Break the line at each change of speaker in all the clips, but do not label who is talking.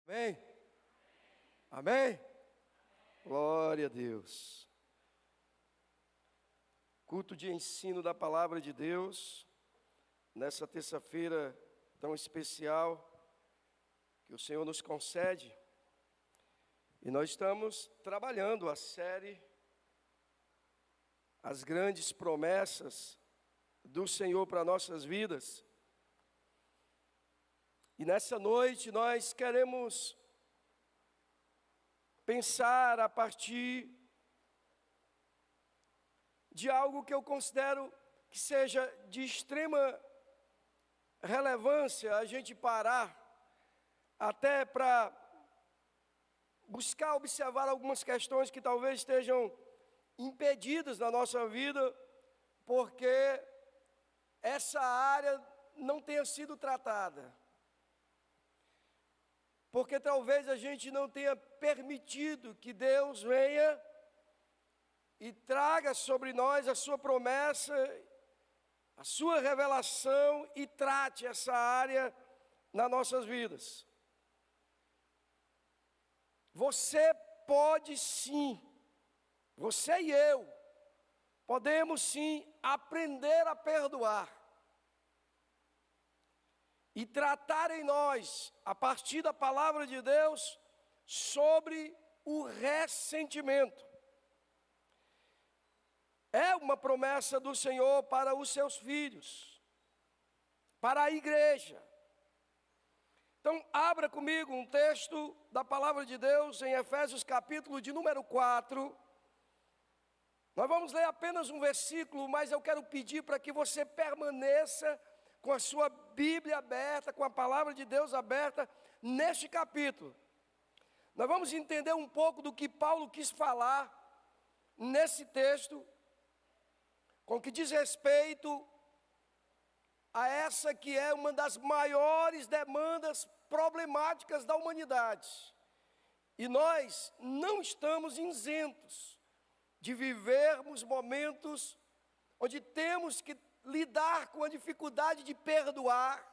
Amém? Amém? Glória a Deus. Culto de ensino da palavra de Deus, nessa terça-feira tão especial que o Senhor nos concede. E nós estamos trabalhando a série As Grandes Promessas do Senhor para nossas vidas. E nessa noite nós queremos pensar a partir de algo que eu considero que seja de extrema relevância a gente parar até para buscar observar algumas questões que talvez estejam impedidas na nossa vida, porque essa área não tenha sido tratada. Porque talvez a gente não tenha permitido que Deus venha e traga sobre nós a sua promessa, a sua revelação e trate essa área nas nossas vidas. Você pode sim, você e eu, podemos sim aprender a perdoar. E tratar em nós, a partir da palavra de Deus, sobre o ressentimento. É uma promessa do Senhor para os seus filhos, para a igreja. Então, abra comigo um texto da palavra de Deus em Efésios capítulo de número 4. Nós vamos ler apenas um versículo, mas eu quero pedir para que você permaneça com a sua Bíblia aberta, com a palavra de Deus aberta, neste capítulo. Nós vamos entender um pouco do que Paulo quis falar nesse texto, com que diz respeito a essa que é uma das maiores demandas problemáticas da humanidade. E nós não estamos isentos de vivermos momentos onde temos que lidar com a dificuldade de perdoar,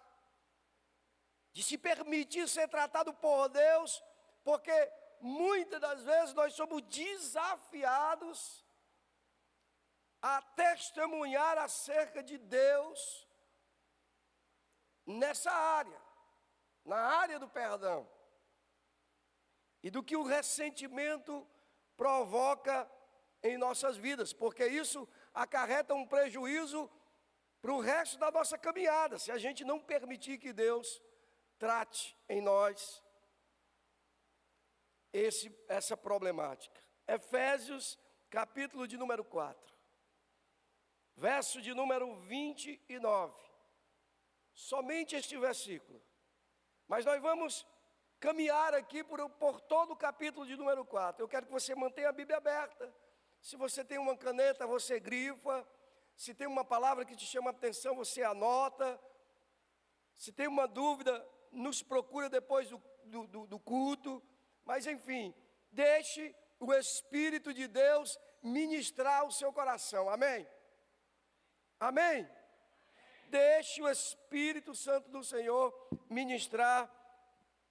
de se permitir ser tratado por Deus, porque muitas das vezes nós somos desafiados a testemunhar acerca de Deus nessa área, na área do perdão, e do que o ressentimento provoca em nossas vidas, porque isso acarreta um prejuízo para o resto da nossa caminhada, se a gente não permitir que Deus trate em nós essa problemática. Efésios, capítulo de número 4, verso de número 29. Somente este versículo. Mas nós vamos caminhar aqui por todo o capítulo de número 4. Eu quero que você mantenha a Bíblia aberta. Se você tem uma caneta, você grifa. Se tem uma palavra que te chama a atenção, você anota. Se tem uma dúvida, nos procura depois do culto. Mas enfim, deixe o Espírito de Deus ministrar o seu coração. Amém? Amém? Deixe o Espírito Santo do Senhor ministrar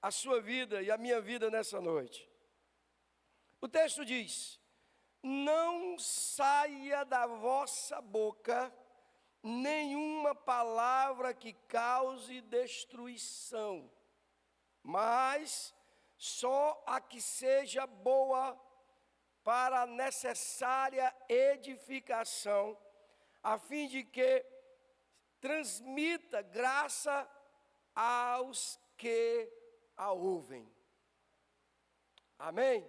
a sua vida e a minha vida nessa noite. O texto diz: não saia da vossa boca nenhuma palavra que cause destruição, mas só a que seja boa para a necessária edificação, a fim de que transmita graça aos que a ouvem. Amém?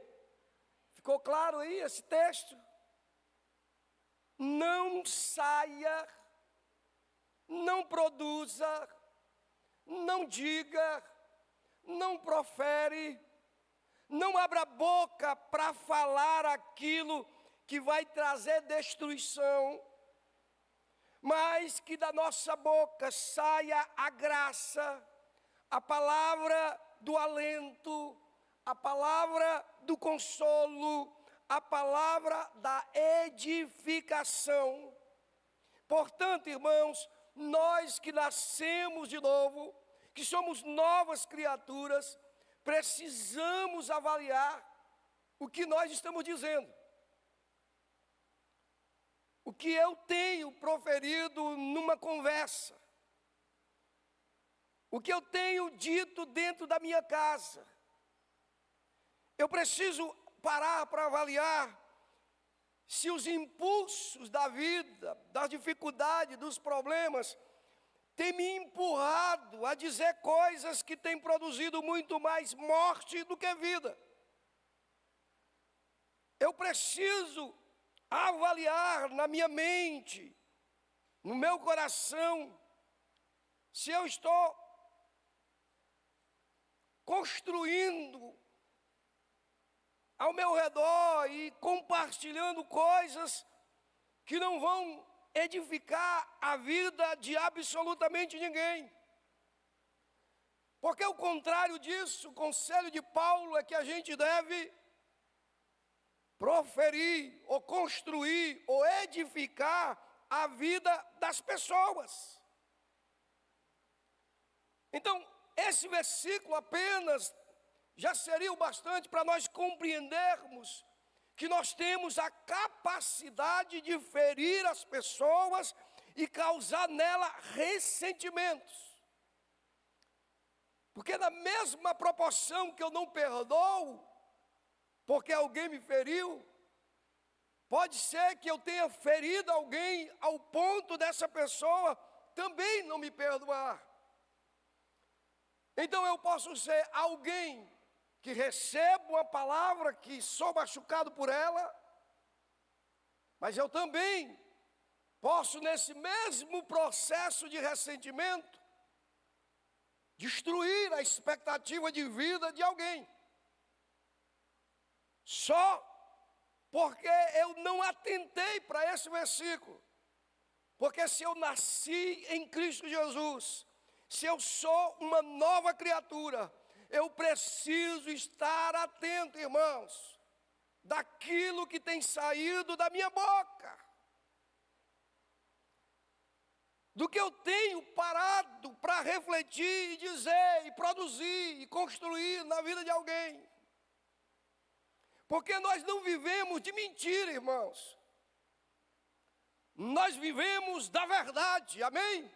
Ficou claro aí esse texto? Não saia, não produza, não diga, não profere, não abra a boca para falar aquilo que vai trazer destruição, mas que da nossa boca saia a graça, a palavra do alento, a palavra do consolo, a palavra da edificação. Portanto, irmãos, nós que nascemos de novo, que somos novas criaturas, precisamos avaliar o que nós estamos dizendo. O que eu tenho proferido numa conversa. O que eu tenho dito dentro da minha casa. Eu preciso parar para avaliar se os impulsos da vida, das dificuldades, dos problemas, têm me empurrado a dizer coisas que têm produzido muito mais morte do que vida. Eu preciso avaliar na minha mente, no meu coração, se eu estou construindo ao meu redor e compartilhando coisas que não vão edificar a vida de absolutamente ninguém. Porque o contrário disso, o conselho de Paulo é que a gente deve proferir, ou construir, ou edificar a vida das pessoas. Então, esse versículo apenas já seria o bastante para nós compreendermos que nós temos a capacidade de ferir as pessoas e causar nela ressentimentos. Porque na mesma proporção que eu não perdoo, porque alguém me feriu, pode ser que eu tenha ferido alguém ao ponto dessa pessoa também não me perdoar. Então eu posso ser alguém que recebo uma palavra, que sou machucado por ela, mas eu também posso, nesse mesmo processo de ressentimento, destruir a expectativa de vida de alguém. Só porque eu não atentei para esse versículo. Porque se eu nasci em Cristo Jesus, se eu sou uma nova criatura, eu preciso estar atento, irmãos, daquilo que tem saído da minha boca. Do que eu tenho parado para refletir e dizer, e produzir, e construir na vida de alguém. Porque nós não vivemos de mentira, irmãos. Nós vivemos da verdade, amém?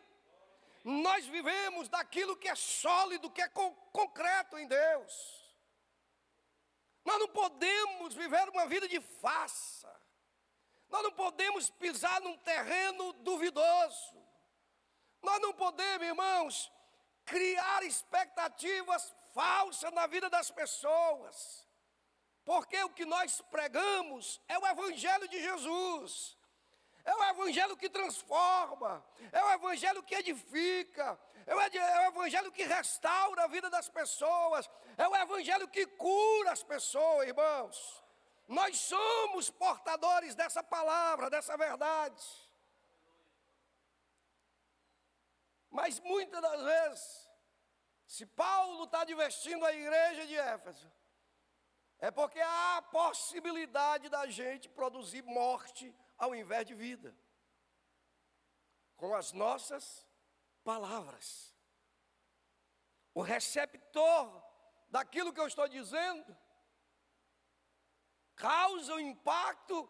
Nós vivemos daquilo que é sólido, que é concreto em Deus. Nós não podemos viver uma vida de farsa. Nós não podemos pisar num terreno duvidoso. Nós não podemos, irmãos, criar expectativas falsas na vida das pessoas. Porque o que nós pregamos é o Evangelho de Jesus. É o Evangelho que transforma. É o Evangelho que edifica. É o Evangelho que restaura a vida das pessoas. É o Evangelho que cura as pessoas, irmãos. Nós somos portadores dessa palavra, dessa verdade. Mas muitas das vezes, se Paulo está advertindo a igreja de Éfeso, é porque há a possibilidade da gente produzir morte ao invés de vida. Com as nossas palavras. O receptor daquilo que eu estou dizendo causa um impacto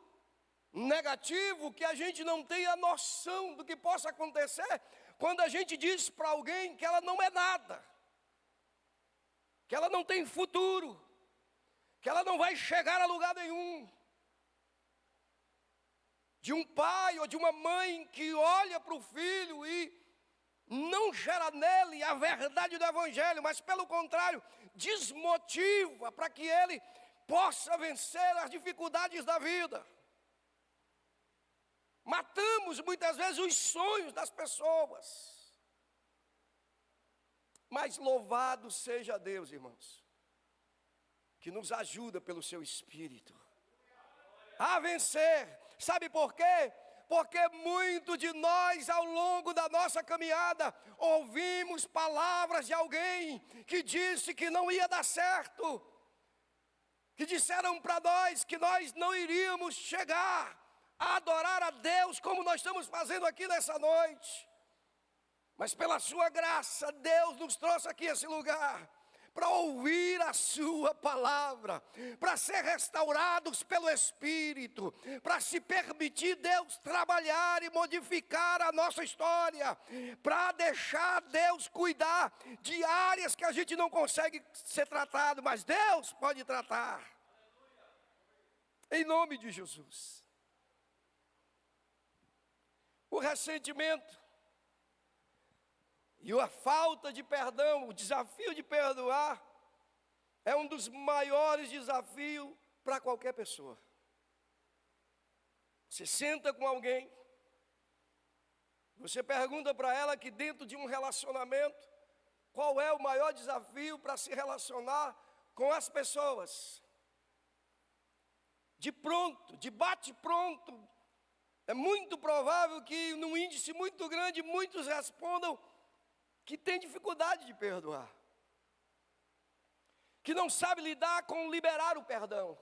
negativo que a gente não tem a noção do que possa acontecer quando a gente diz para alguém que ela não é nada, que ela não tem futuro, que ela não vai chegar a lugar nenhum. De um pai ou de uma mãe que olha para o filho e não gera nele a verdade do Evangelho, mas pelo contrário, desmotiva para que ele possa vencer as dificuldades da vida. Matamos muitas vezes os sonhos das pessoas. Mas louvado seja Deus, irmãos, que nos ajuda pelo seu Espírito a vencer. Sabe por quê? Porque muito de nós, ao longo da nossa caminhada, ouvimos palavras de alguém que disse que não ia dar certo, que disseram para nós que nós não iríamos chegar a adorar a Deus como nós estamos fazendo aqui nessa noite. Mas pela sua graça, Deus nos trouxe aqui a esse lugar para ouvir a sua palavra, para ser restaurados pelo Espírito, para se permitir Deus trabalhar e modificar a nossa história, para deixar Deus cuidar de áreas que a gente não consegue ser tratado, mas Deus pode tratar. Em nome de Jesus. O ressentimento e a falta de perdão, o desafio de perdoar, é um dos maiores desafios para qualquer pessoa. Você senta com alguém, você pergunta para ela que dentro de um relacionamento, qual é o maior desafio para se relacionar com as pessoas? De pronto, de bate-pronto, é muito provável que num índice muito grande, muitos respondam que tem dificuldade de perdoar, que não sabe lidar com liberar o perdão,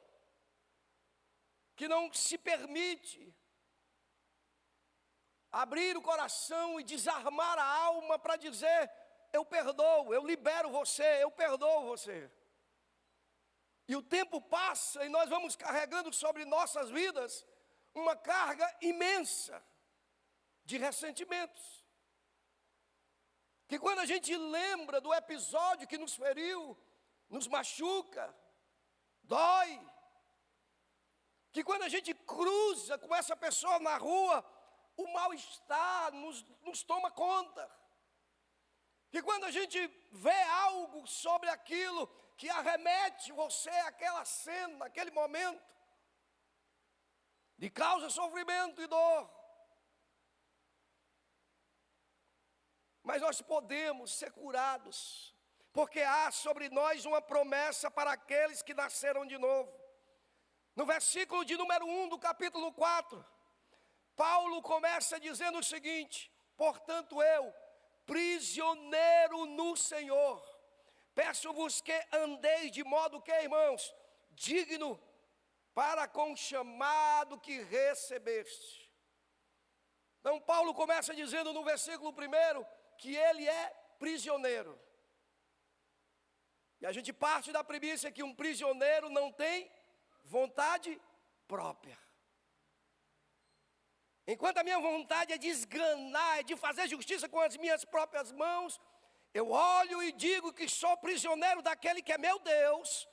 que não se permite abrir o coração e desarmar a alma para dizer: eu perdoo, eu libero você, eu perdoo você. E o tempo passa e nós vamos carregando sobre nossas vidas uma carga imensa de ressentimentos. Que quando a gente lembra do episódio que nos feriu, nos machuca, dói. Que quando a gente cruza com essa pessoa na rua, o mal-estar nos toma conta. Que quando a gente vê algo sobre aquilo que arremete você àquela cena, aquele momento, de causa sofrimento e dor. Mas nós podemos ser curados, porque há sobre nós uma promessa para aqueles que nasceram de novo. No versículo de número 1 do capítulo 4, Paulo começa dizendo o seguinte: portanto eu, prisioneiro no Senhor, peço-vos que andeis de modo que, irmãos, digno para com o chamado que recebeste. Então Paulo começa dizendo no versículo 1 que ele é prisioneiro. E a gente parte da premissa que um prisioneiro não tem vontade própria. Enquanto a minha vontade é de esganar, é de fazer justiça com as minhas próprias mãos, eu olho e digo que sou prisioneiro daquele que é meu Deus,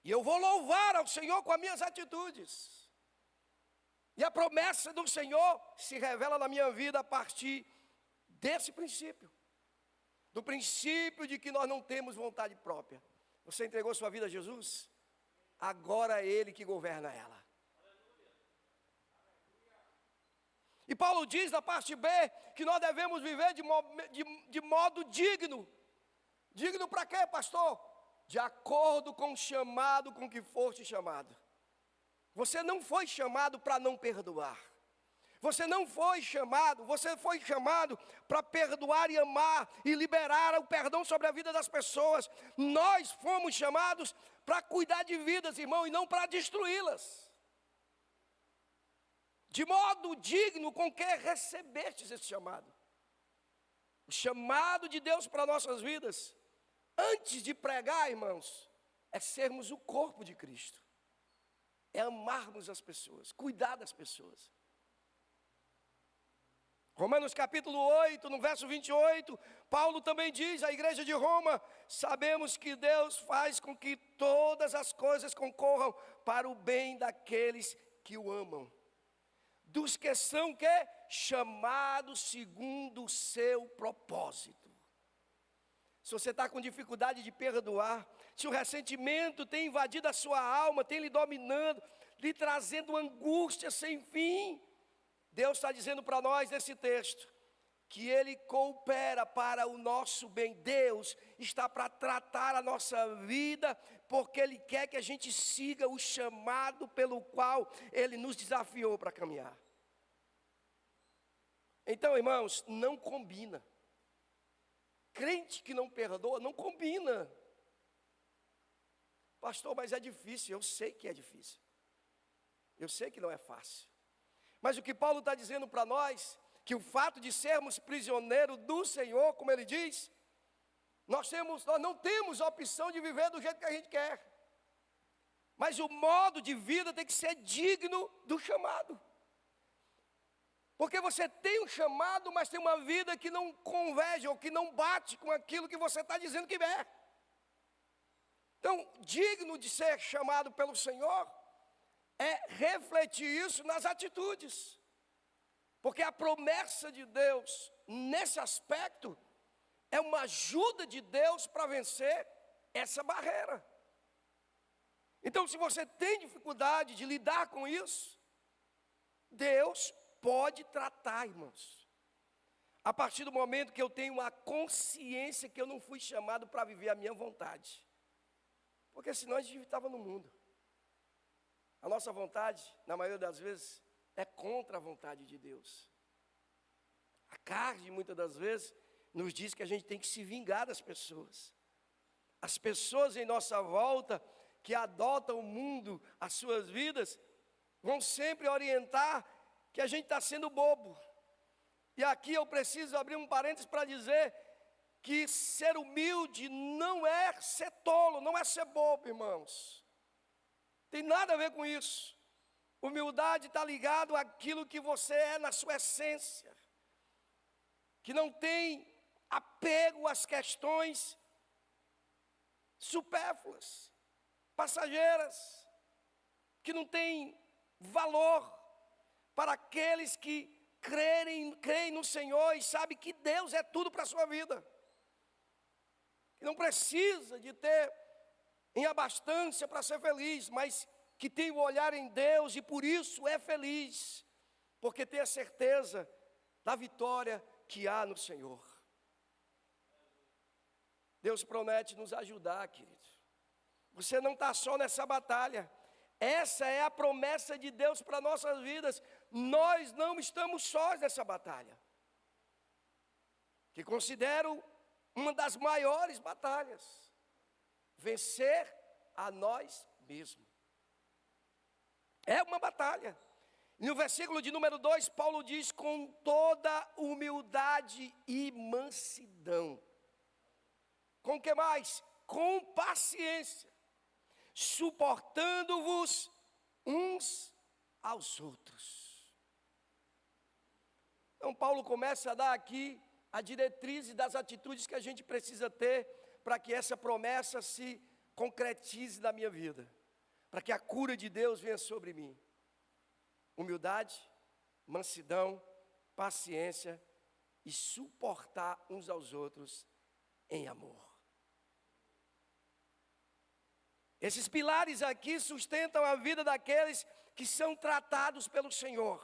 e eu vou louvar ao Senhor com as minhas atitudes. E a promessa do Senhor se revela na minha vida a partir desse princípio. Do princípio de que nós não temos vontade própria. Você entregou sua vida a Jesus? Agora é Ele que governa ela. E Paulo diz na parte B que nós devemos viver de modo digno. Digno para quê, pastor? De acordo com o chamado com que foste chamado. Você não foi chamado para não perdoar. Você foi chamado para perdoar e amar e liberar o perdão sobre a vida das pessoas. Nós fomos chamados para cuidar de vidas, irmão, e não para destruí-las. De modo digno com que recebestes esse chamado. O chamado de Deus para nossas vidas, antes de pregar, irmãos, é sermos o corpo de Cristo. É amarmos as pessoas, cuidar das pessoas. Romanos capítulo 8, no verso 28, Paulo também diz à igreja de Roma: sabemos que Deus faz com que todas as coisas concorram para o bem daqueles que o amam. Dos que são chamados segundo o seu propósito. Se você está com dificuldade de perdoar, se o ressentimento tem invadido a sua alma, tem lhe dominando, lhe trazendo angústia sem fim, Deus está dizendo para nós nesse texto, que Ele coopera para o nosso bem. Deus está para tratar a nossa vida, porque Ele quer que a gente siga o chamado pelo qual Ele nos desafiou para caminhar. Então, irmãos, não combina. Crente que não perdoa, não combina. Pastor, mas é difícil. Eu sei que é difícil. Eu sei que não é fácil. Mas o que Paulo está dizendo para nós, que o fato de sermos prisioneiros do Senhor, como ele diz, Nós não temos a opção de viver do jeito que a gente quer. Mas o modo de vida tem que ser digno do chamado. Porque você tem um chamado, mas tem uma vida que não converge ou que não bate com aquilo que você está dizendo que é. Então, digno de ser chamado pelo Senhor é refletir isso nas atitudes. Porque a promessa de Deus, nesse aspecto, é uma ajuda de Deus para vencer essa barreira. Então, se você tem dificuldade de lidar com isso, Deus pode tratar, irmãos. A partir do momento que eu tenho uma consciência que eu não fui chamado para viver a minha vontade. Porque senão a gente estava no mundo. A nossa vontade, na maioria das vezes, é contra a vontade de Deus. A carne, muitas das vezes, nos diz que a gente tem que se vingar das pessoas. As pessoas em nossa volta, que adotam o mundo, as suas vidas, vão sempre orientar que a gente está sendo bobo. E aqui eu preciso abrir um parênteses para dizer que ser humilde não é ser tolo, não é ser bobo, irmãos. Tem nada a ver com isso. Humildade está ligado àquilo que você é na sua essência. Que não tem apego às questões supérfluas, passageiras, que não tem valor para aqueles que creem no Senhor e sabem que Deus é tudo para a sua vida. Que não precisa de ter em abastança para ser feliz, mas que tem o olhar em Deus e por isso é feliz, porque tem a certeza da vitória que há no Senhor. Deus promete nos ajudar, querido. Você não está só nessa batalha. Essa é a promessa de Deus para nossas vidas. Nós não estamos sós nessa batalha. Que considero uma das maiores batalhas. Vencer a nós mesmos. É uma batalha. No versículo de número 2, Paulo diz: com toda humildade e mansidão. Com o que mais? Com paciência, suportando-vos uns aos outros. Então Paulo começa a dar aqui a diretriz das atitudes que a gente precisa ter para que essa promessa se concretize na minha vida, para que a cura de Deus venha sobre mim. Humildade, mansidão, paciência e suportar uns aos outros em amor. Esses pilares aqui sustentam a vida daqueles que são tratados pelo Senhor.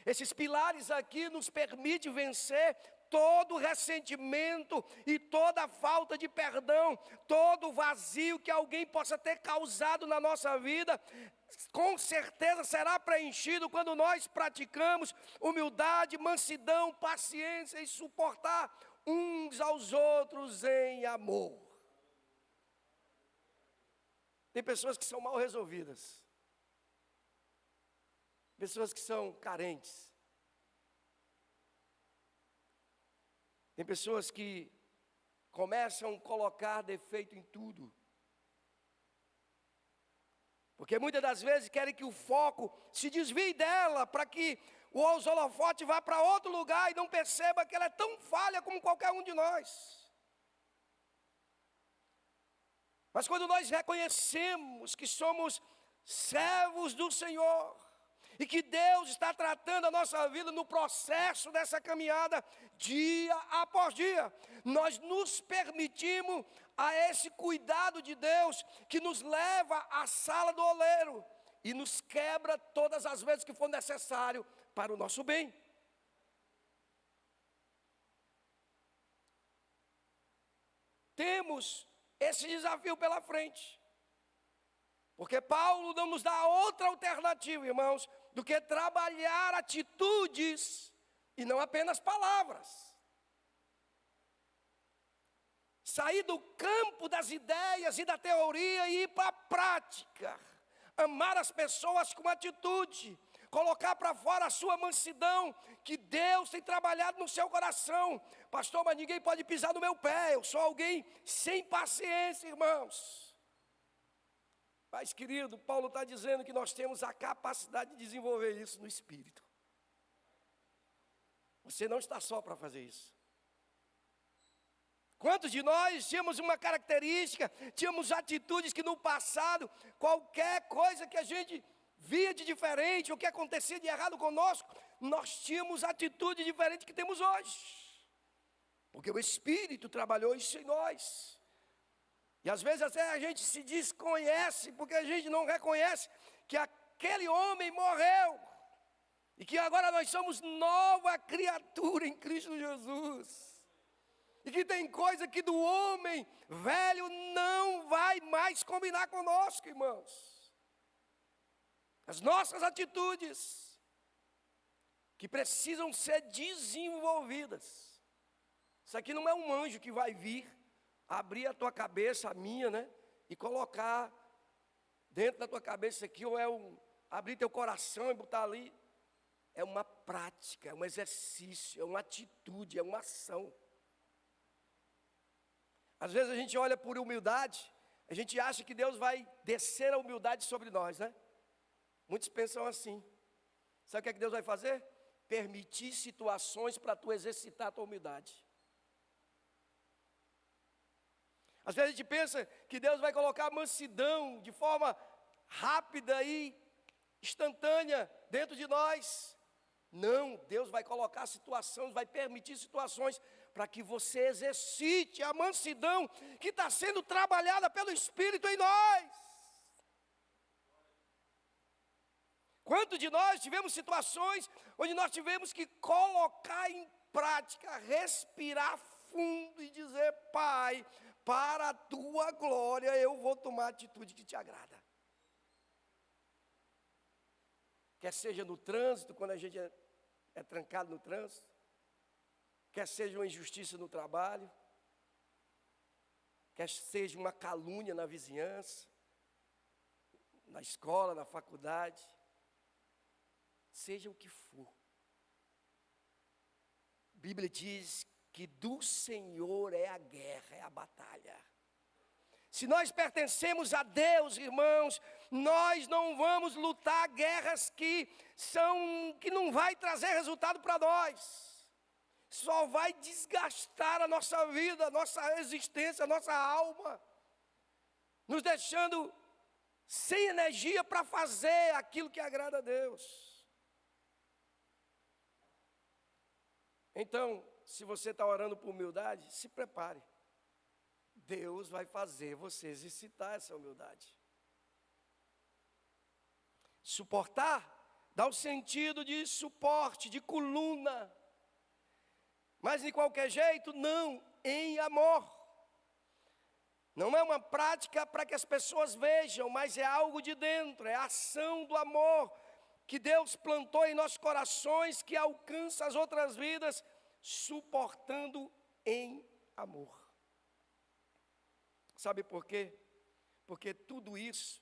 Esses pilares aqui nos permitem vencer todo ressentimento e toda falta de perdão, todo vazio que alguém possa ter causado na nossa vida, com certeza será preenchido quando nós praticamos humildade, mansidão, paciência e suportar uns aos outros em amor. Tem pessoas que são mal resolvidas, pessoas que são carentes, tem pessoas que começam a colocar defeito em tudo, porque muitas das vezes querem que o foco se desvie dela, para que o holofote vá para outro lugar e não perceba que ela é tão falha como qualquer um de nós. Mas quando nós reconhecemos que somos servos do Senhor, e que Deus está tratando a nossa vida no processo dessa caminhada, dia após dia, nós nos permitimos a esse cuidado de Deus, que nos leva à sala do oleiro, e nos quebra todas as vezes que for necessário para o nosso bem. Temos esse desafio pela frente, porque Paulo não nos dá outra alternativa, irmãos, do que trabalhar atitudes e não apenas palavras. Sair do campo das ideias e da teoria e ir para a prática. Amar as pessoas com atitude, colocar para fora a sua mansidão, que Deus tem trabalhado no seu coração. Pastor, mas ninguém pode pisar no meu pé, eu sou alguém sem paciência, irmãos. Mas, querido, Paulo está dizendo que nós temos a capacidade de desenvolver isso no Espírito. Você não está só para fazer isso. Quantos de nós tínhamos uma característica, tínhamos atitudes que no passado, qualquer coisa que a gente via de diferente, o que acontecia de errado conosco, nós tínhamos atitude diferente que temos hoje. Porque o Espírito trabalhou isso em nós. E às vezes até a gente se desconhece, porque a gente não reconhece que aquele homem morreu. E que agora nós somos nova criatura em Cristo Jesus. E que tem coisa que do homem velho não vai mais combinar conosco, irmãos. As nossas atitudes, que precisam ser desenvolvidas. Isso aqui não é um anjo que vai vir, abrir a tua cabeça, a minha, né? E colocar dentro da tua cabeça isso aqui, ou abrir teu coração e botar ali. É uma prática, é um exercício, é uma atitude, é uma ação. Às vezes a gente olha por humildade, a gente acha que Deus vai descer a humildade sobre nós, né? Muitos pensam assim. Sabe o que é que Deus vai fazer? Permitir situações para tu exercitar a tua humildade. Às vezes a gente pensa que Deus vai colocar mansidão de forma rápida e instantânea dentro de nós. Não, Deus vai colocar situações, vai permitir situações para que você exercite a mansidão que está sendo trabalhada pelo Espírito em nós. Quantos de nós tivemos situações onde nós tivemos que colocar em prática, respirar fundo e dizer: Pai, para a tua glória eu vou tomar a atitude que te agrada. Quer seja no trânsito, quando a gente é trancado no trânsito, quer seja uma injustiça no trabalho, quer seja uma calúnia na vizinhança, na escola, na faculdade, seja o que for. A Bíblia diz que do Senhor é a guerra, é a batalha. Se nós pertencemos a Deus, irmãos, nós não vamos lutar guerras que não vai trazer resultado para nós. Só vai desgastar a nossa vida, a nossa existência, a nossa alma, nos deixando sem energia para fazer aquilo que agrada a Deus. Então, se você está orando por humildade, se prepare. Deus vai fazer você exercitar essa humildade. Suportar dá o sentido de suporte, de coluna. Mas de qualquer jeito, não, em amor. Não é uma prática para que as pessoas vejam, mas é algo de dentro, é a ação do amor que Deus plantou em nossos corações, que alcança as outras vidas, suportando em amor. Sabe por quê? Porque tudo isso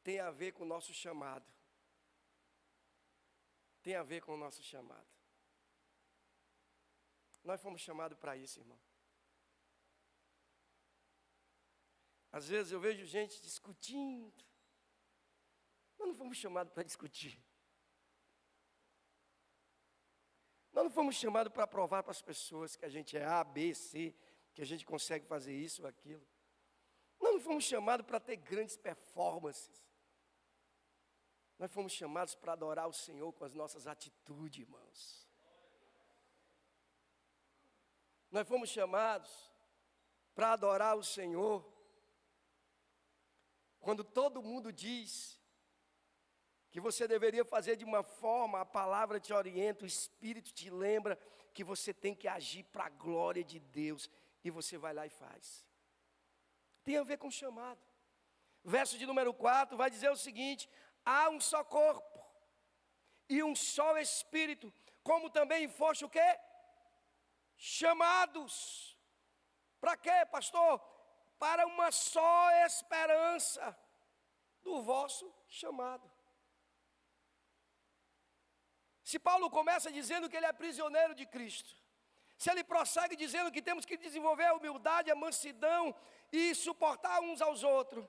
tem a ver com o nosso chamado. Tem a ver com o nosso chamado. Nós fomos chamados para isso, irmão. Às vezes eu vejo gente discutindo. Nós não fomos chamados para discutir. Nós não fomos chamados para provar para as pessoas que a gente é A, B, C, que a gente consegue fazer isso ou aquilo. Nós não fomos chamados para ter grandes performances. Nós fomos chamados para adorar o Senhor com as nossas atitudes, irmãos. Nós fomos chamados para adorar o Senhor quando todo mundo diz que você deveria fazer de uma forma, a palavra te orienta, o Espírito te lembra que você tem que agir para a glória de Deus, e você vai lá e faz. Tem a ver com chamado. Verso de número 4 vai dizer o seguinte: há um só corpo e um só Espírito, como também foste o quê? Chamados. Para quê, pastor? Para uma só esperança do vosso chamado. Se Paulo começa dizendo que ele é prisioneiro de Cristo, se ele prossegue dizendo que temos que desenvolver a humildade, a mansidão e suportar uns aos outros,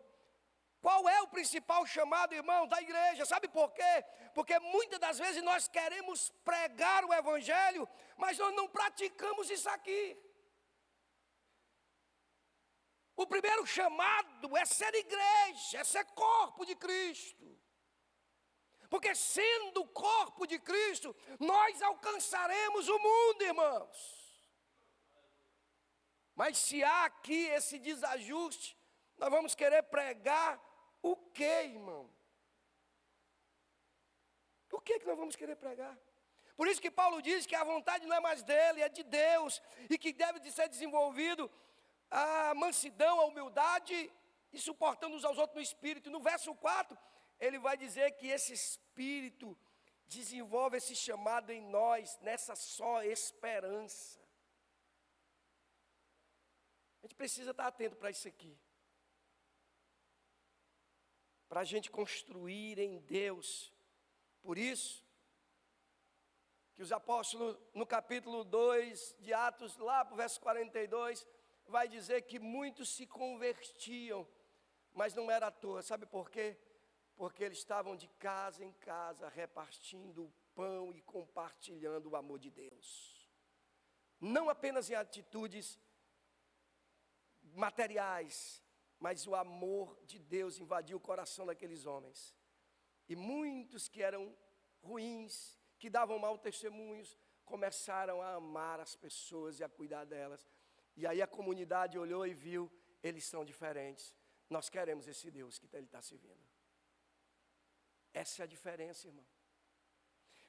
qual é o principal chamado, irmão, da igreja? Sabe por quê? Porque muitas das vezes nós queremos pregar o evangelho, mas nós não praticamos isso aqui. O primeiro chamado é ser igreja, é ser corpo de Cristo. Porque sendo corpo de Cristo, nós alcançaremos o mundo, irmãos. Mas se há aqui esse desajuste, nós vamos querer pregar o quê, irmão? O que nós vamos querer pregar? Por isso que Paulo diz que a vontade não é mais dele, é de Deus, e que deve de ser desenvolvido a mansidão, a humildade, e suportando uns aos outros no Espírito. No verso 4, ele vai dizer que esse Espírito desenvolve esse chamado em nós, nessa só esperança. A gente precisa estar atento para isso aqui. Para a gente construir em Deus. Por isso, que os apóstolos, no capítulo 2 de Atos, lá para o verso 42, vai dizer que muitos se convertiam, mas não era à toa. Sabe por quê? Porque eles estavam de casa em casa, repartindo o pão e compartilhando o amor de Deus. Não apenas em atitudes materiais, mas o amor de Deus invadiu o coração daqueles homens. E muitos que eram ruins, que davam mau testemunhos, começaram a amar as pessoas e a cuidar delas. E aí a comunidade olhou e viu, eles são diferentes. Nós queremos esse Deus que ele está servindo. Essa é a diferença, irmão.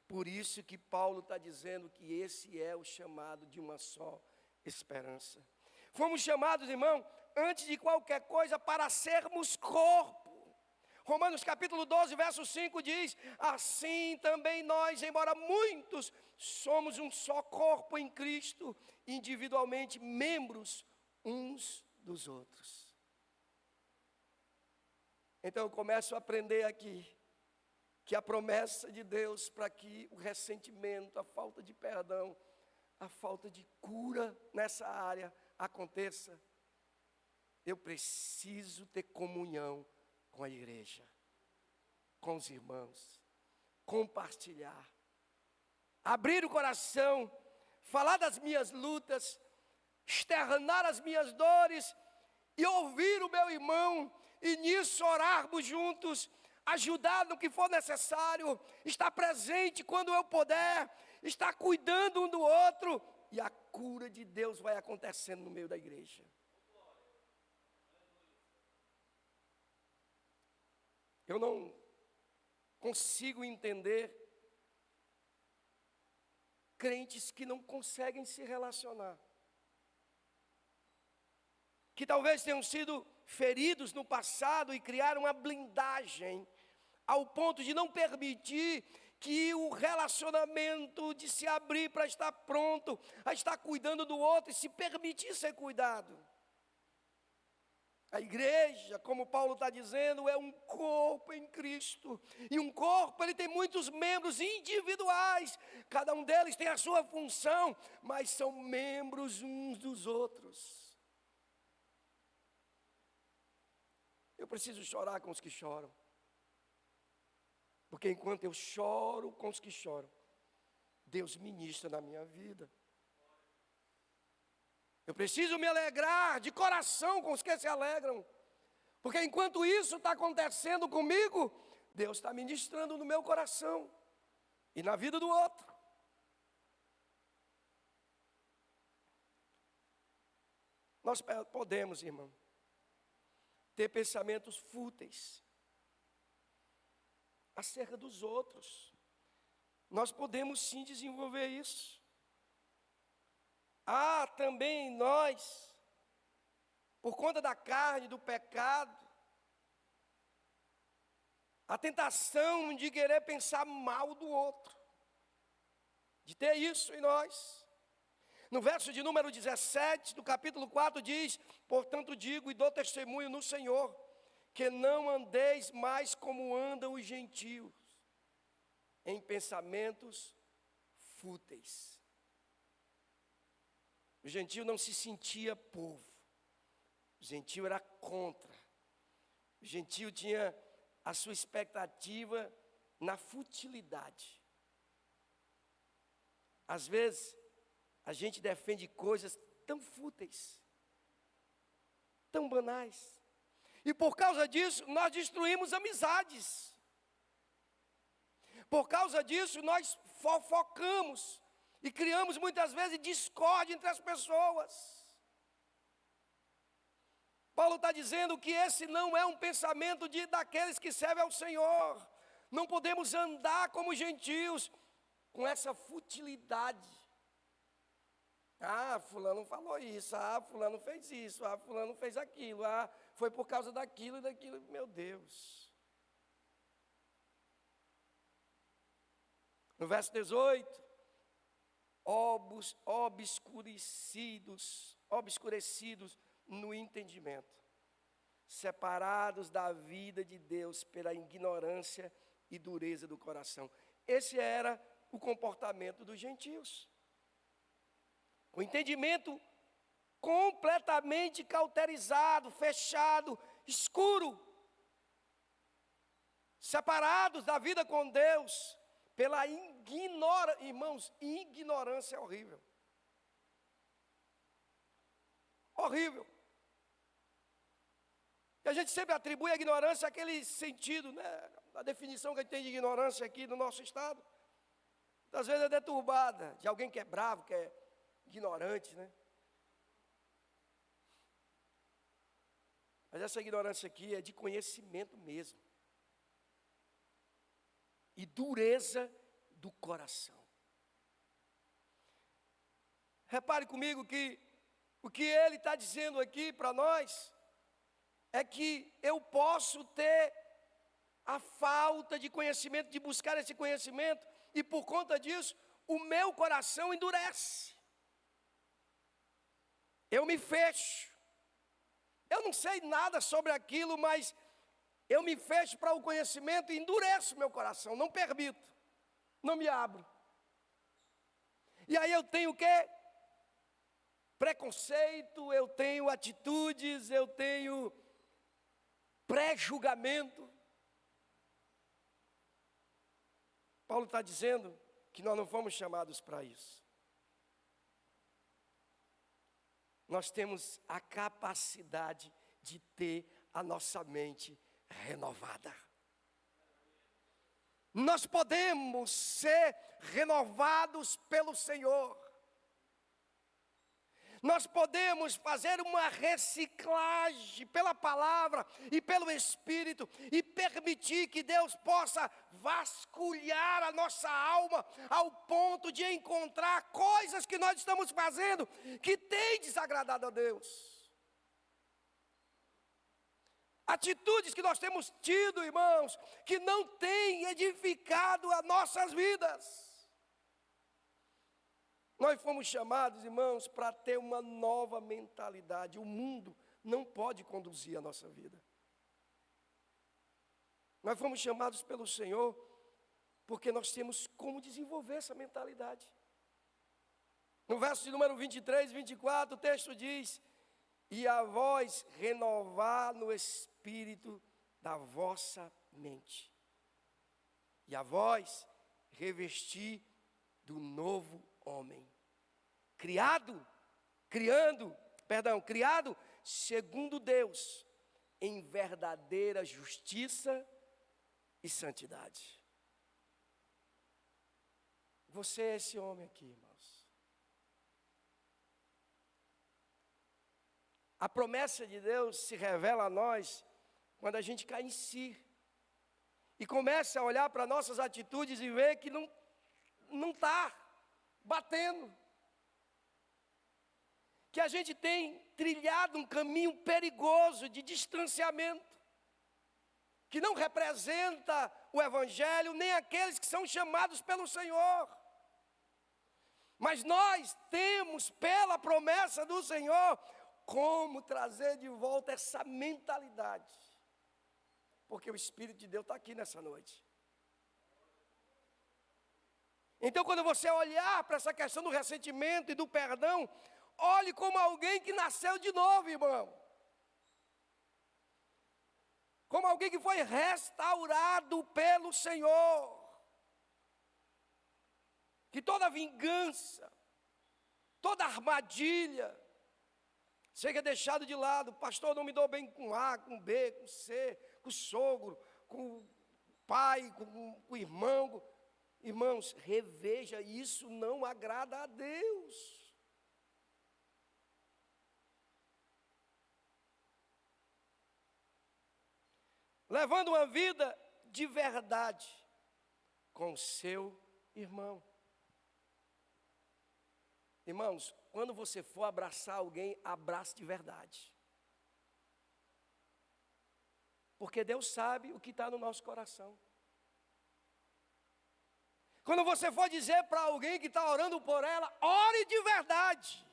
Por isso que Paulo está dizendo que esse é o chamado de uma só esperança. Fomos chamados, irmão, antes de qualquer coisa, para sermos corpo. Romanos capítulo 12, verso 5 diz: assim também nós, embora muitos, somos um só corpo em Cristo, individualmente membros uns dos outros. Então eu começo a aprender aqui, que a promessa de Deus para que o ressentimento, a falta de perdão, a falta de cura nessa área aconteça, eu preciso ter comunhão com a igreja, com os irmãos, compartilhar, abrir o coração, falar das minhas lutas, externar as minhas dores e ouvir o meu irmão, e nisso orarmos juntos, ajudar no que for necessário, estar presente quando eu puder, estar cuidando um do outro, e a cura de Deus vai acontecendo no meio da igreja. Eu não consigo entender crentes que não conseguem se relacionar, que talvez tenham sido feridos no passado e criaram uma blindagem ao ponto de não permitir que o relacionamento, de se abrir para estar pronto, a estar cuidando do outro e se permitir ser cuidado. A igreja, como Paulo está dizendo, é um corpo em Cristo. E um corpo, ele tem muitos membros individuais. Cada um deles tem a sua função, mas são membros uns dos outros. Eu preciso chorar com os que choram. Porque enquanto eu choro com os que choram, Deus ministra na minha vida. Eu preciso me alegrar de coração com os que se alegram. Porque enquanto isso está acontecendo comigo, Deus está ministrando no meu coração e na vida do outro. Nós podemos, irmão, ter pensamentos fúteis acerca dos outros. Nós podemos sim desenvolver isso. Há também em nós, por conta da carne, do pecado, a tentação de querer pensar mal do outro, de ter isso em nós. No verso de número 17 do capítulo 4 diz: portanto digo e dou testemunho no Senhor, que não andeis mais como andam os gentios, em pensamentos fúteis. O gentio não se sentia povo. O gentio era contra. O gentio tinha a sua expectativa na futilidade. Às vezes, a gente defende coisas tão fúteis, tão banais. E por causa disso, nós destruímos amizades. Por causa disso, nós fofocamos e criamos muitas vezes discórdia entre as pessoas. Paulo está dizendo que esse não é um pensamento daqueles que servem ao Senhor. Não podemos andar como gentios com essa futilidade. Ah, fulano falou isso, ah, fulano fez isso, ah, fulano fez aquilo, ah, foi por causa daquilo e daquilo. Meu Deus. No verso 18, obscurecidos no entendimento, separados da vida de Deus pela ignorância e dureza do coração. Esse era o comportamento dos gentios. O entendimento completamente cauterizado, fechado, escuro, separados da vida com Deus pela ignorância. Irmãos, ignorância é horrível. Horrível. E a gente sempre atribui a ignorância àquele sentido, né? A definição que a gente tem de ignorância aqui no nosso estado, às vezes é deturbada, de alguém que é bravo, que é ignorante, né? Mas essa ignorância aqui é de conhecimento mesmo. E dureza do coração. Repare comigo que o que ele está dizendo aqui para nós é que eu posso ter a falta de conhecimento, de buscar esse conhecimento, e por conta disso, o meu coração endurece. Eu me fecho. Eu não sei nada sobre aquilo, mas eu me fecho para o conhecimento e endureço meu coração, não permito, não me abro. E aí eu tenho o quê? Preconceito, eu tenho atitudes, eu tenho pré-julgamento. Paulo está dizendo que nós não fomos chamados para isso. Nós temos a capacidade de ter a nossa mente renovada. Nós podemos ser renovados pelo Senhor. Nós podemos fazer uma reciclagem pela palavra e pelo Espírito e permitir que Deus possa vasculhar a nossa alma ao ponto de encontrar coisas que nós estamos fazendo que têm desagradado a Deus. Atitudes que nós temos tido, irmãos, que não têm edificado as nossas vidas. Nós fomos chamados, irmãos, para ter uma nova mentalidade. O mundo não pode conduzir a nossa vida. Nós fomos chamados pelo Senhor porque nós temos como desenvolver essa mentalidade. No verso de número 23 e 24, o texto diz: e a vós renovar no espírito da vossa mente, e a vós revestir do novo homem, criado segundo Deus, em verdadeira justiça e santidade. Você é esse homem aqui, irmãos. A promessa de Deus se revela a nós quando a gente cai em si e começa a olhar para nossas atitudes e ver que não está batendo, que a gente tem trilhado um caminho perigoso de distanciamento, que não representa o Evangelho, nem aqueles que são chamados pelo Senhor. Mas nós temos, pela promessa do Senhor, como trazer de volta essa mentalidade, porque o Espírito de Deus está aqui nessa noite. Então, quando você olhar para essa questão do ressentimento e do perdão, olhe como alguém que nasceu de novo, irmão. Como alguém que foi restaurado pelo Senhor. Que toda vingança, toda armadilha, seja deixado de lado. Pastor, não me dou bem com A, com B, com C, com o sogro, com o pai, com o irmão. Irmãos, reveja, isso não agrada a Deus. Levando uma vida de verdade com o seu irmão. Irmãos, quando você for abraçar alguém, abrace de verdade. Porque Deus sabe o que está no nosso coração. Quando você for dizer para alguém que está orando por ela, ore de verdade.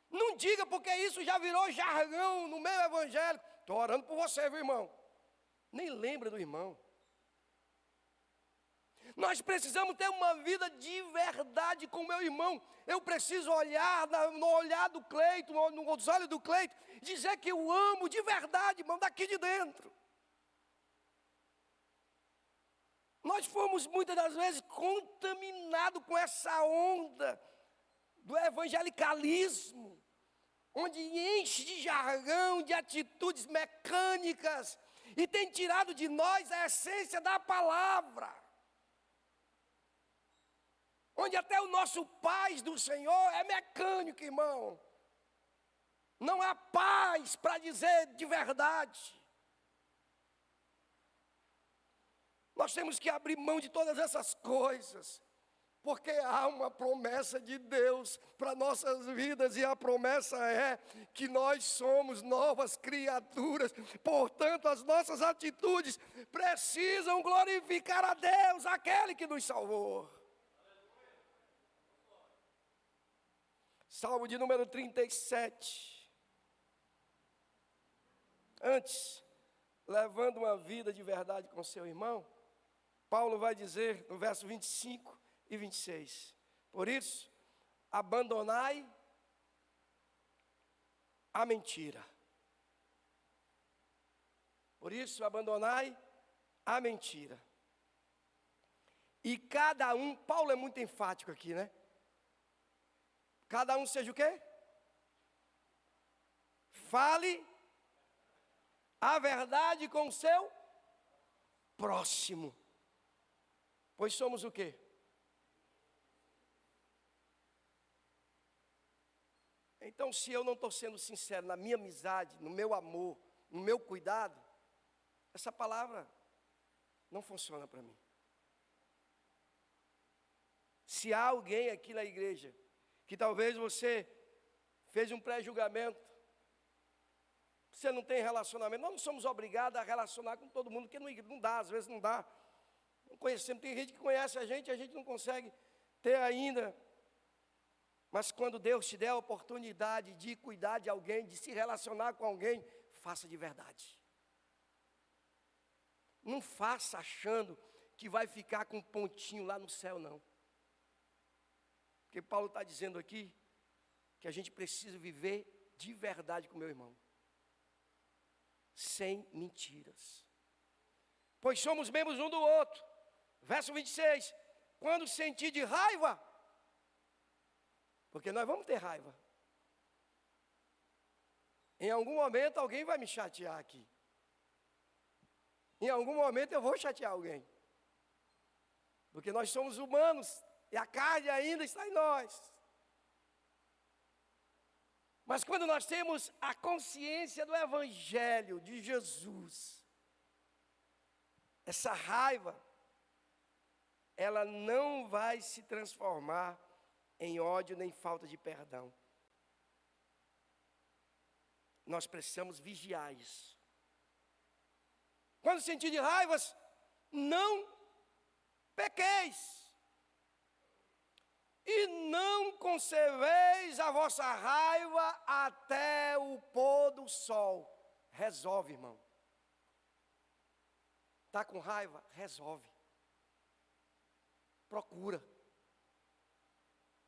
Não diga porque isso já virou jargão no meio evangélico. Estou orando por você, viu, irmão? Nem lembra do irmão. Nós precisamos ter uma vida de verdade com o meu irmão. Eu preciso olhar no olhar do Cleito, nos olhos do Cleito, dizer que eu amo de verdade, irmão, daqui de dentro. Nós fomos muitas das vezes contaminados com essa onda do evangelicalismo, onde enche de jargão, de atitudes mecânicas, e tem tirado de nós a essência da palavra. Onde até o nosso paz do Senhor é mecânico, irmão. Não há paz para dizer de verdade. Nós temos que abrir mão de todas essas coisas, porque há uma promessa de Deus para nossas vidas, e a promessa é que nós somos novas criaturas. Portanto, as nossas atitudes precisam glorificar a Deus, aquele que nos salvou. Salmo de número 37. Antes, levando uma vida de verdade com seu irmão, Paulo vai dizer no verso 25 e 26. Por isso, abandonai a mentira. Por isso, abandonai a mentira. E cada um, Paulo é muito enfático aqui, né? Cada um seja o quê? Fale a verdade com o seu próximo. Pois somos o quê? Então, se eu não estou sendo sincero na minha amizade, no meu amor, no meu cuidado, essa palavra não funciona para mim. Se há alguém aqui na igreja que talvez você fez um pré-julgamento, você não tem relacionamento, nós não somos obrigados a relacionar com todo mundo, porque não dá, às vezes não dá. Não conhecemos, tem gente que conhece a gente não consegue ter ainda. Mas quando Deus te der a oportunidade de cuidar de alguém, de se relacionar com alguém, faça de verdade. Não faça achando que vai ficar com um pontinho lá no céu, não. Porque Paulo está dizendo aqui que a gente precisa viver de verdade com o meu irmão. Sem mentiras. Pois somos membros um do outro. Verso 26. Quando sentir de raiva, porque nós vamos ter raiva. Em algum momento alguém vai me chatear aqui. Em algum momento eu vou chatear alguém. Porque nós somos humanos e a carne ainda está em nós. Mas quando nós temos a consciência do Evangelho de Jesus, essa raiva, ela não vai se transformar em ódio nem falta de perdão. Nós precisamos vigiar isso. Quando sentir de raivas, não pequeis. E não conserveis a vossa raiva até o pôr do sol. Resolve, irmão. Está com raiva? Resolve. procura.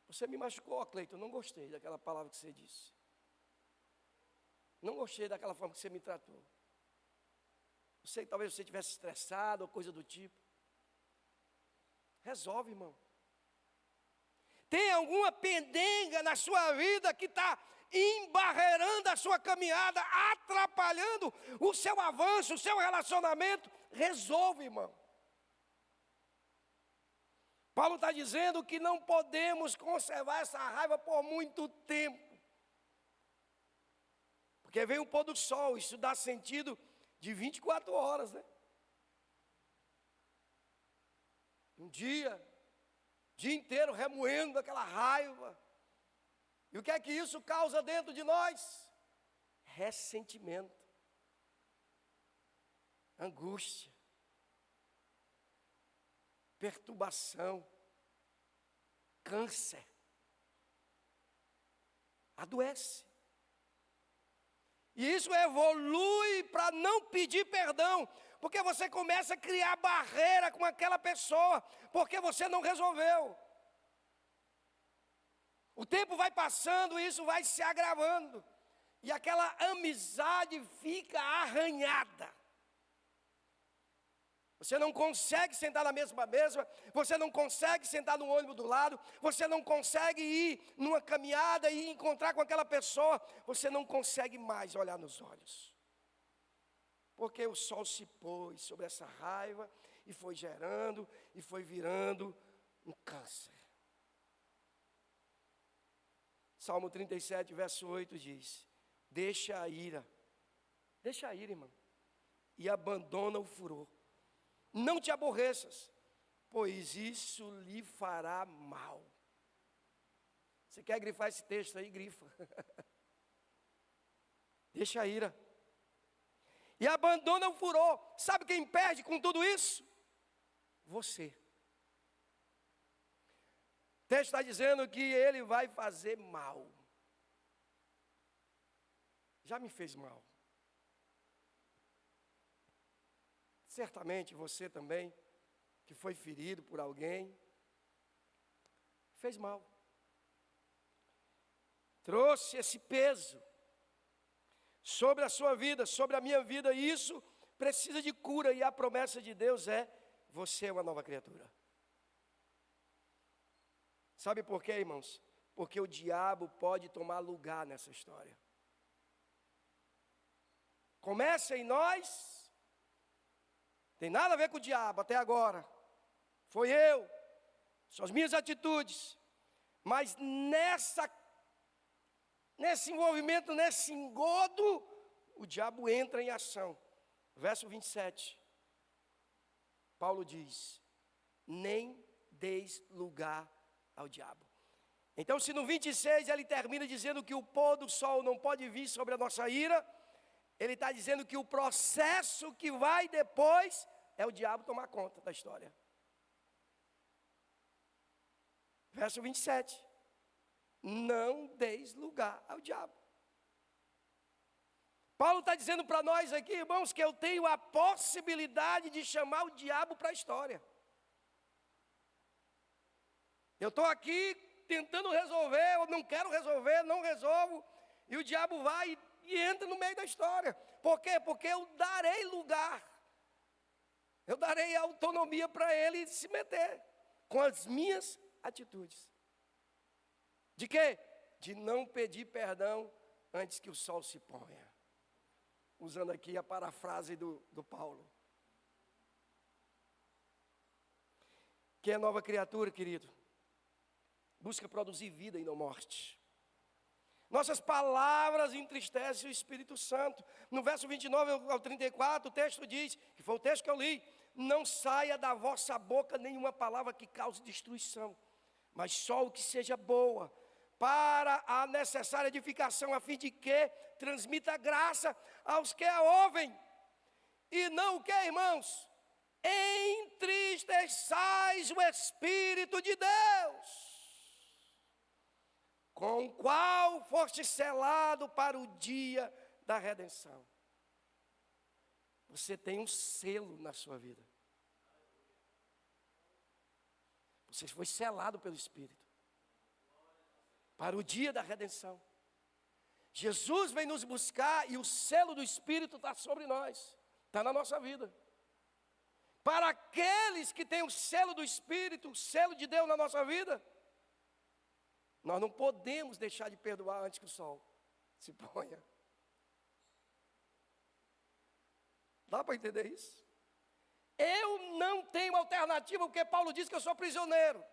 Você me machucou, Cleiton, eu não gostei daquela palavra que você disse. Não gostei daquela forma que você me tratou. Eu sei que talvez você estivesse estressado ou coisa do tipo. Resolve, irmão. Tem alguma pendenga na sua vida que está embarreirando a sua caminhada, atrapalhando o seu avanço, o seu relacionamento? Resolve, irmão. Paulo está dizendo que não podemos conservar essa raiva por muito tempo. Porque vem o pôr do sol, isso dá sentido de 24 horas, né? Um dia inteiro remoendo aquela raiva. E o que é que isso causa dentro de nós? Ressentimento, angústia, perturbação, câncer. Adoece. E isso evolui para não pedir perdão, porque você começa a criar barreira com aquela pessoa, porque você não resolveu. O tempo vai passando e isso vai se agravando, e aquela amizade fica arranhada. Você não consegue sentar na mesma mesa, você não consegue sentar no ônibus do lado, você não consegue ir numa caminhada e encontrar com aquela pessoa, você não consegue mais olhar nos olhos. Porque o sol se pôs sobre essa raiva e foi gerando e foi virando um câncer. Salmo 37, verso 8 diz: deixa a ira, irmão, e abandona o furor. Não te aborreças, pois isso lhe fará mal. Você quer grifar esse texto aí? Grifa. Deixa a ira. E abandona o furor. Sabe quem perde com tudo isso? Você. O texto está dizendo que ele vai fazer mal. Já me fez mal. Certamente você também, que foi ferido por alguém, fez mal. Trouxe esse peso sobre a sua vida, sobre a minha vida, e isso precisa de cura, e a promessa de Deus é: você é uma nova criatura. Sabe por quê, irmãos? Porque o diabo pode tomar lugar nessa história. Começa em nós. Tem nada a ver com o diabo até agora. Foi eu, são as minhas atitudes. Mas nesse envolvimento, nesse engodo, o diabo entra em ação. Verso 27. Paulo diz: nem deis lugar ao diabo. Então, se no 26 ele termina dizendo que o pôr do sol não pode vir sobre a nossa ira, ele está dizendo que o processo que vai depois é o diabo tomar conta da história. Verso 27. Não deis lugar ao diabo. Paulo está dizendo para nós aqui, irmãos, que eu tenho a possibilidade de chamar o diabo para a história. Eu estou aqui tentando resolver, eu não quero resolver, não resolvo, e o diabo vai e entra no meio da história. Por quê? Porque eu darei lugar, eu darei autonomia para ele se meter, com as minhas atitudes. De quê? De não pedir perdão antes que o sol se ponha. Usando aqui a parafrase do Paulo. Quem é nova criatura, querido? Busca produzir vida e não morte. Nossas palavras entristecem o Espírito Santo. No verso 29 ao 34, o texto diz, que foi o texto que eu li: não saia da vossa boca nenhuma palavra que cause destruição, mas só o que seja boa, para a necessária edificação, a fim de que transmita graça aos que a ouvem. E não o que, irmãos? Entristeçais o Espírito de Deus, com o qual foste selado para o dia da redenção. Você tem um selo na sua vida. Você foi selado pelo Espírito para o dia da redenção. Jesus vem nos buscar e o selo do Espírito está sobre nós, está na nossa vida. Para aqueles que têm o selo do Espírito, o selo de Deus na nossa vida, nós não podemos deixar de perdoar antes que o sol se ponha. Dá para entender isso? Eu não tenho alternativa, porque Paulo diz que eu sou prisioneiro.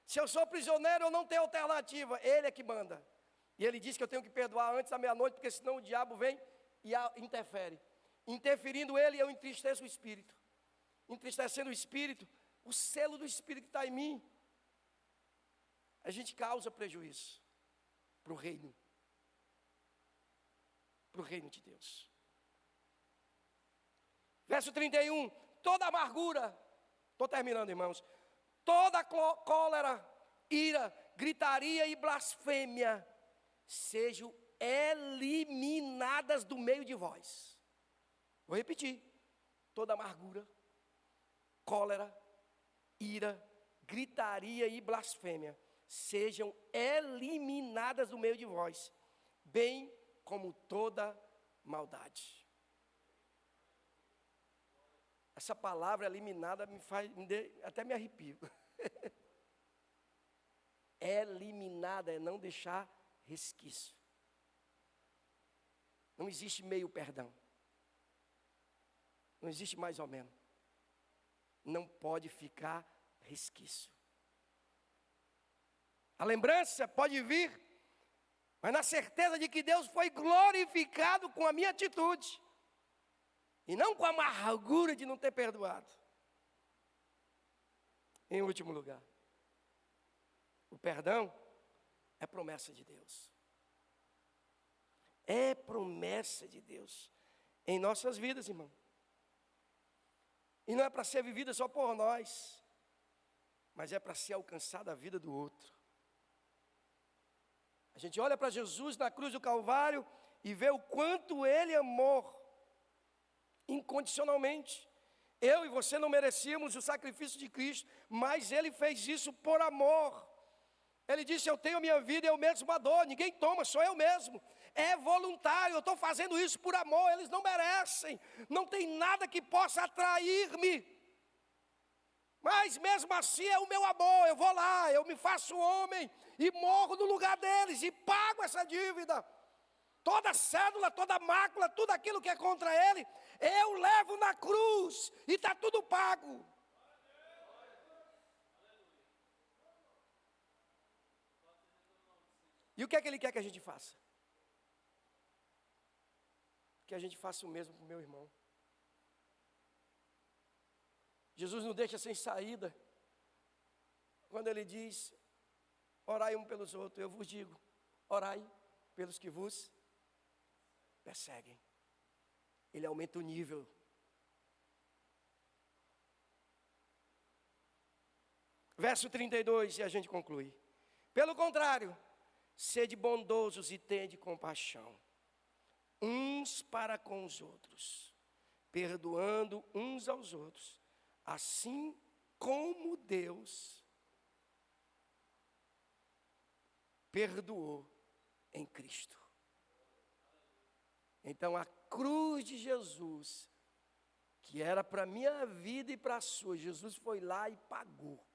Se eu sou prisioneiro, eu não tenho alternativa. Ele é que manda. E ele diz que eu tenho que perdoar antes da meia-noite, porque senão o diabo vem e interfere. Interferindo ele, eu entristeço o Espírito. Entristecendo o Espírito, o selo do Espírito que está em mim, a gente causa prejuízo para o reino. Para o reino de Deus. Verso 31, toda amargura, estou terminando, irmãos, toda cólera, ira, gritaria e blasfêmia, sejam eliminadas do meio de vós. Vou repetir, toda amargura, cólera, ira, gritaria e blasfêmia, sejam eliminadas do meio de vós, bem como toda maldade. Essa palavra eliminada até me arrepio. Eliminada é não deixar resquício. Não existe meio perdão. Não existe mais ou menos. Não pode ficar resquício. A lembrança pode vir, mas na certeza de que Deus foi glorificado com a minha atitude. E não com a amargura de não ter perdoado. Em último lugar, o perdão é promessa de Deus. É promessa de Deus em nossas vidas, irmão. E não é para ser vivida só por nós, mas é para ser alcançada a vida do outro. A gente olha para Jesus na cruz do Calvário e vê o quanto Ele amou incondicionalmente. Eu e você não merecíamos o sacrifício de Cristo, mas Ele fez isso por amor. Ele disse, eu tenho a minha vida e eu mesmo a dou, ninguém toma, sou eu mesmo. É voluntário, eu estou fazendo isso por amor, eles não merecem. Não tem nada que possa atrair-me. Mas mesmo assim é o meu amor, eu vou lá, eu me faço homem e morro no lugar deles e pago essa dívida. Toda cédula, toda mácula, tudo aquilo que é contra ele, eu levo na cruz e está tudo pago. E o que é que ele quer que a gente faça? Que a gente faça o mesmo com o meu irmão. Jesus não deixa sem saída. Quando ele diz, orai um pelos outros, eu vos digo, orai pelos que vos perseguem. Ele aumenta o nível. Verso 32, e a gente conclui. Pelo contrário, sede bondosos e tende compaixão, uns para com os outros, perdoando uns aos outros, assim como Deus perdoou em Cristo. Então a cruz de Jesus, que era para a minha vida e para a sua, Jesus foi lá e pagou.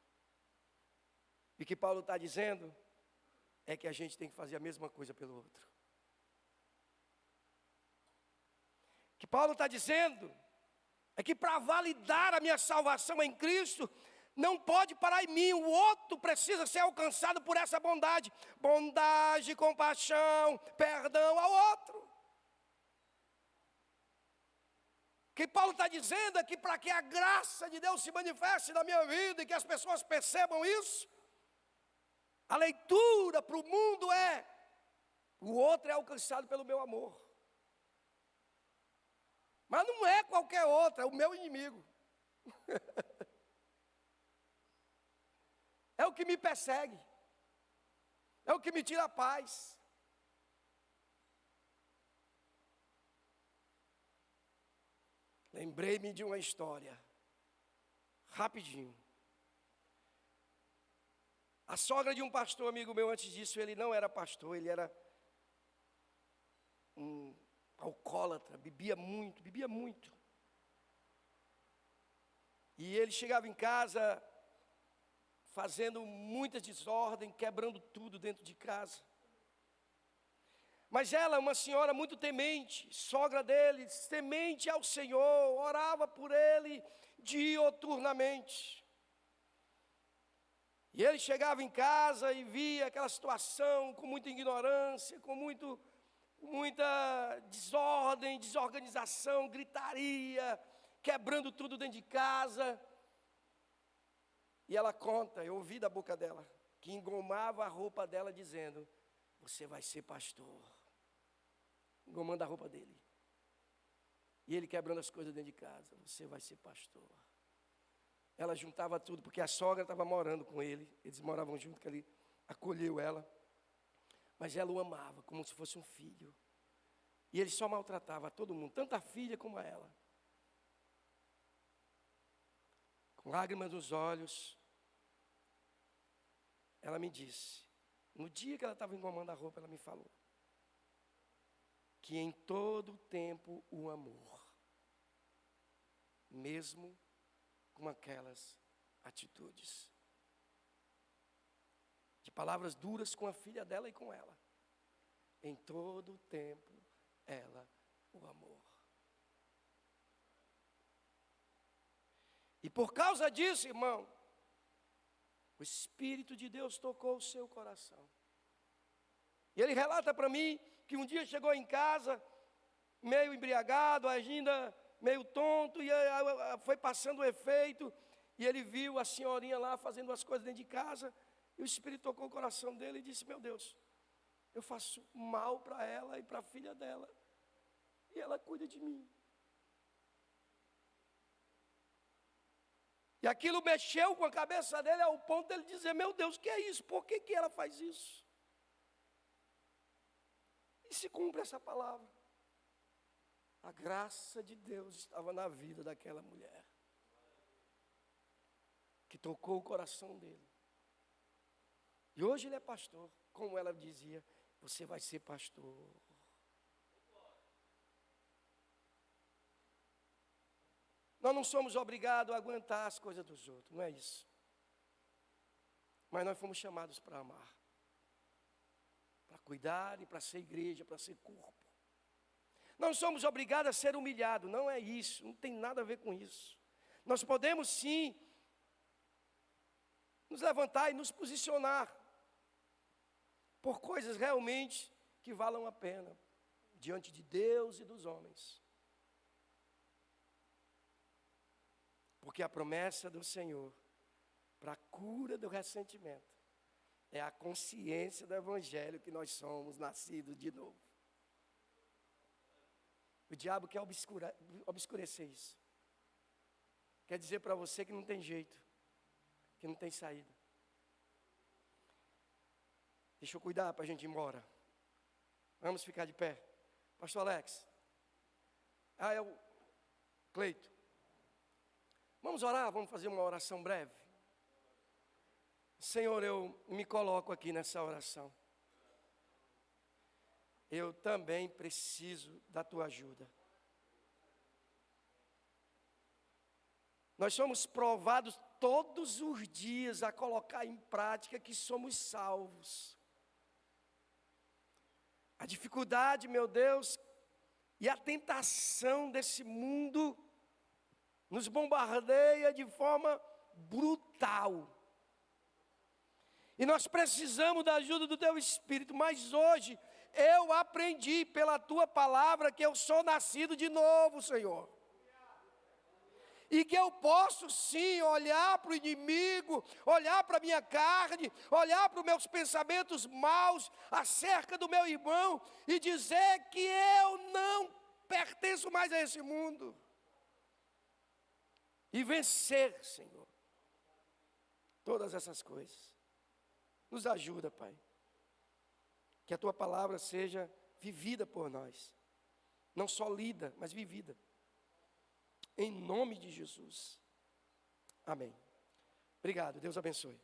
E o que Paulo está dizendo é que a gente tem que fazer a mesma coisa pelo outro. O que Paulo está dizendo é que para validar a minha salvação em Cristo, não pode parar em mim, o outro precisa ser alcançado por essa bondade. Bondade, compaixão, perdão ao outro. O que Paulo está dizendo é que para que a graça de Deus se manifeste na minha vida e que as pessoas percebam isso, a leitura para o mundo é, o outro é alcançado pelo meu amor. Mas não é qualquer outro, é o meu inimigo. É o que me persegue. É o que me tira a paz. Lembrei-me de uma história, rapidinho. A sogra de um pastor amigo meu, antes disso, ele não era pastor, ele era um alcoólatra, bebia muito, bebia muito. E ele chegava em casa fazendo muita desordem, quebrando tudo dentro de casa. Mas ela, uma senhora muito temente, sogra dele, temente ao Senhor, orava por ele dioturnamente. E ele chegava em casa e via aquela situação com muita ignorância, com muita desordem, desorganização, gritaria, quebrando tudo dentro de casa. E ela conta, eu ouvi da boca dela, que engomava a roupa dela dizendo: você vai ser pastor. Engomando a roupa dele. E ele quebrando as coisas dentro de casa: você vai ser pastor. Ela juntava tudo, porque a sogra estava morando com ele, eles moravam junto, que ele acolheu ela. Mas ela o amava como se fosse um filho. E ele só maltratava todo mundo, tanto a filha como a ela. Com lágrimas nos olhos, ela me disse, no dia que ela estava engomando a roupa, ela me falou, que em todo o tempo o amor, mesmo com aquelas atitudes, de palavras duras com a filha dela e com ela, em todo o tempo ela o amou. E por causa disso, irmão, o Espírito de Deus tocou o seu coração. E ele relata para mim que um dia chegou em casa, meio embriagado, ainda meio tonto, e foi passando o efeito, e ele viu a senhorinha lá fazendo as coisas dentro de casa, e o Espírito tocou o coração dele e disse: meu Deus, eu faço mal para ela e para a filha dela, e ela cuida de mim. E aquilo mexeu com a cabeça dele ao ponto dele dizer: meu Deus, o que é isso? Por que ela faz isso? E se cumpre essa palavra. A graça de Deus estava na vida daquela mulher, que tocou o coração dele. E hoje ele é pastor, como ela dizia: você vai ser pastor. Nós não somos obrigados a aguentar as coisas dos outros, não é isso. Mas nós fomos chamados para amar, para cuidar e para ser igreja, para ser corpo. Não somos obrigados a ser humilhados, não é isso, não tem nada a ver com isso. Nós podemos sim nos levantar e nos posicionar por coisas realmente que valam a pena diante de Deus e dos homens. Porque a promessa do Senhor para a cura do ressentimento é a consciência do Evangelho que nós somos nascidos de novo. O diabo quer obscurecer isso. Quer dizer para você que não tem jeito, que não tem saída. Deixa eu cuidar para a gente ir embora. Vamos ficar de pé. Pastor Alex. É o Cleito. Vamos orar, vamos fazer uma oração breve. Senhor, eu me coloco aqui nessa oração. Eu também preciso da tua ajuda. Nós somos provados todos os dias a colocar em prática que somos salvos. A dificuldade, meu Deus, e a tentação desse mundo nos bombardeia de forma brutal. E nós precisamos da ajuda do teu Espírito, mas hoje eu aprendi pela tua palavra que eu sou nascido de novo, Senhor. E que eu posso sim olhar para o inimigo, olhar para a minha carne, olhar para os meus pensamentos maus acerca do meu irmão e dizer que eu não pertenço mais a esse mundo. E vencer, Senhor, todas essas coisas. Nos ajuda, Pai. Que a tua palavra seja vivida por nós. Não só lida, mas vivida. Em nome de Jesus. Amém. Obrigado, Deus abençoe.